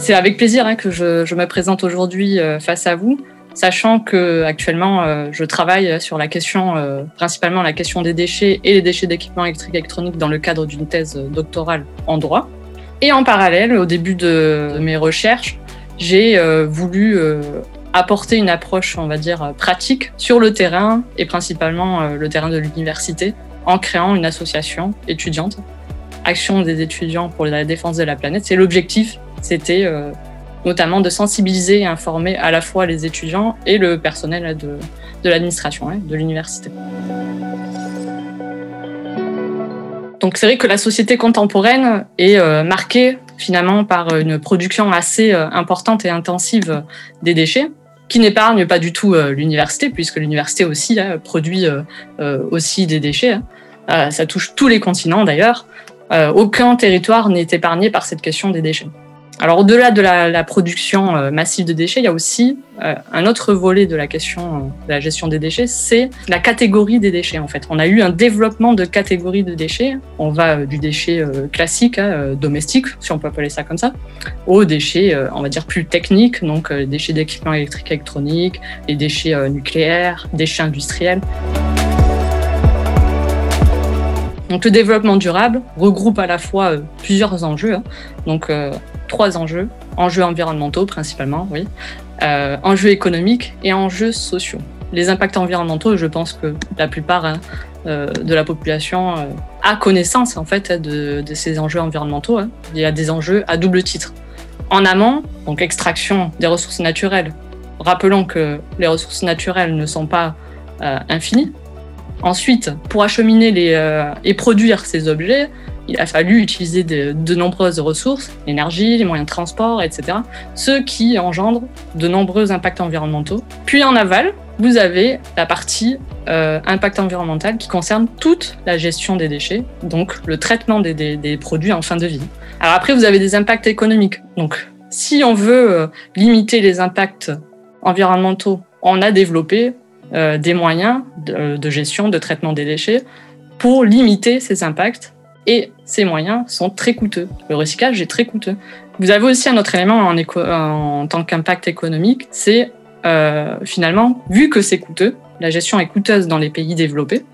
C'est avec plaisir que je me présente aujourd'hui face à vous, sachant que actuellement je travaille sur la question, principalement la question des déchets et les déchets d'équipements électriques et électroniques dans le cadre d'une thèse doctorale en droit. Et en parallèle, au début de mes recherches, j'ai voulu apporter une approche, on va dire, pratique sur le terrain et principalement le terrain de l'université en créant une association étudiante, Action des étudiants pour la défense de la planète. C'est l'objectif, c'était notamment de sensibiliser et informer à la fois les étudiants et le personnel de l'administration, de l'université. Donc c'est vrai que la société contemporaine est marquée finalement par une production assez importante et intensive des déchets, qui n'épargne pas du tout l'université, puisque l'université aussi produit aussi des déchets. Ça touche tous les continents d'ailleurs. Aucun territoire n'est épargné par cette question des déchets. Alors au-delà de la production massive de déchets, il y a aussi un autre volet de la question de la gestion des déchets, c'est la catégorie des déchets en fait. On a eu un développement de catégories de déchets. On va du déchet classique, domestique, si on peut appeler ça comme ça, aux déchets, on va dire, plus techniques, donc les déchets d'équipements électriques et électroniques, les déchets nucléaires, déchets industriels. Donc le développement durable regroupe à la fois plusieurs enjeux, donc 3 enjeux, enjeux environnementaux principalement, oui, enjeux économiques et enjeux sociaux. Les impacts environnementaux, je pense que la plupart de la population a connaissance en fait de ces enjeux environnementaux. Il y a des enjeux à double titre. En amont, donc extraction des ressources naturelles. Rappelons que les ressources naturelles ne sont pas infinies. Ensuite, pour acheminer et produire ces objets, il a fallu utiliser de nombreuses ressources, l'énergie, les moyens de transport, etc., ce qui engendre de nombreux impacts environnementaux. Puis en aval, vous avez la partie impact environnemental qui concerne toute la gestion des déchets, donc le traitement des produits en fin de vie. Alors après, vous avez des impacts économiques. Donc si on veut limiter les impacts environnementaux, on a développé des moyens de gestion, de traitement des déchets pour limiter ces impacts. Et ces moyens sont très coûteux. Le recyclage est très coûteux. Vous avez aussi un autre élément en tant qu'impact économique, c'est finalement, vu que c'est coûteux, la gestion est coûteuse dans les pays développés,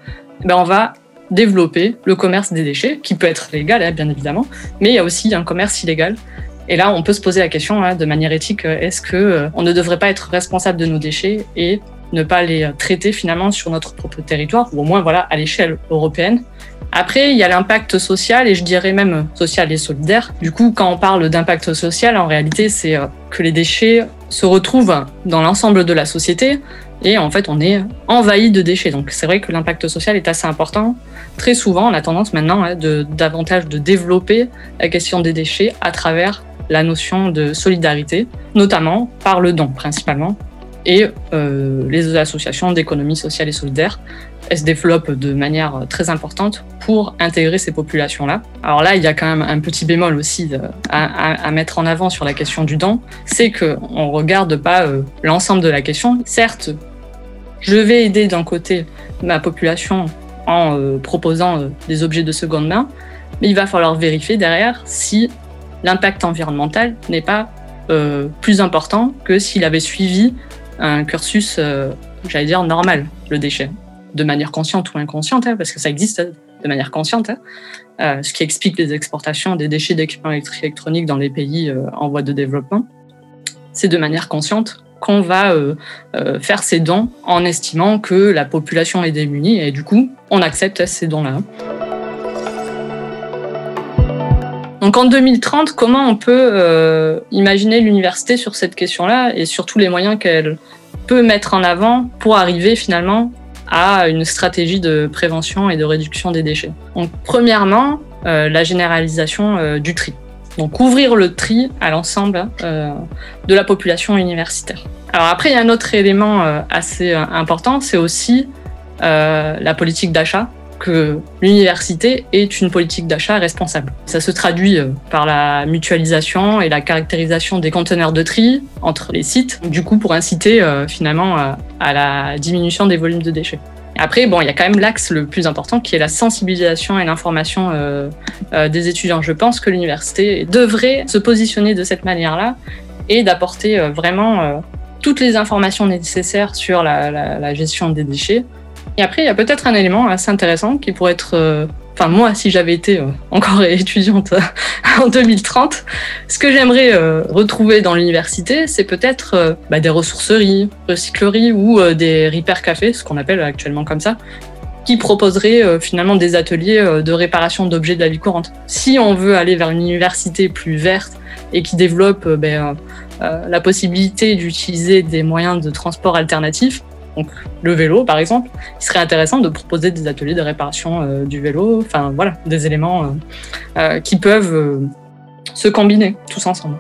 on va développer le commerce des déchets, qui peut être légal, bien évidemment, mais il y a aussi un commerce illégal. Et là, on peut se poser la question de manière éthique, est-ce qu'on ne devrait pas être responsable de nos déchets et ne pas les traiter finalement sur notre propre territoire, ou au moins à l'échelle européenne. Après, il y a l'impact social, et je dirais même social et solidaire. Du coup, quand on parle d'impact social, en réalité, c'est que les déchets se retrouvent dans l'ensemble de la société, et en fait, on est envahi de déchets. Donc c'est vrai que l'impact social est assez important. Très souvent, on a tendance maintenant davantage de développer la question des déchets à travers la notion de solidarité, notamment par le don, principalement. Et les associations d'économie sociale et solidaire, elles se développent de manière très importante pour intégrer ces populations-là. Alors là, il y a quand même un petit bémol aussi à mettre en avant sur la question du don, c'est qu'on ne regarde pas l'ensemble de la question. Certes, je vais aider d'un côté ma population en proposant des objets de seconde main, mais il va falloir vérifier derrière si l'impact environnemental n'est pas plus important que s'il avait suivi un cursus, normal, le déchet, de manière consciente ou inconsciente, parce que ça existe de manière consciente, ce qui explique les exportations des déchets d'équipements électriques et électroniques dans les pays en voie de développement. C'est de manière consciente qu'on va faire ces dons en estimant que la population est démunie et du coup, on accepte ces dons-là. Donc en 2030, comment on peut imaginer l'université sur cette question-là et surtout les moyens qu'elle peut mettre en avant pour arriver finalement à une stratégie de prévention et de réduction des déchets. Donc premièrement, la généralisation du tri. Donc ouvrir le tri à l'ensemble de la population universitaire. Alors après, il y a un autre élément assez important, c'est aussi la politique d'achat, que l'université est une politique d'achat responsable. Ça se traduit par la mutualisation et la caractérisation des conteneurs de tri entre les sites, du coup pour inciter finalement à la diminution des volumes de déchets. Après, bon, il y a quand même l'axe le plus important qui est la sensibilisation et l'information des étudiants. Je pense que l'université devrait se positionner de cette manière-là et d'apporter vraiment toutes les informations nécessaires sur la gestion des déchets. Et après, il y a peut-être un élément assez intéressant qui pourrait être... Enfin, moi, si j'avais été encore étudiante en 2030, ce que j'aimerais retrouver dans l'université, c'est peut-être des ressourceries, recycleries ou des repair cafés, ce qu'on appelle actuellement comme ça, qui proposeraient finalement des ateliers de réparation d'objets de la vie courante. Si on veut aller vers une université plus verte et qui développe la possibilité d'utiliser des moyens de transport alternatifs, donc le vélo par exemple, il serait intéressant de proposer des ateliers de réparation du vélo, enfin voilà, des éléments qui peuvent se combiner tous ensemble.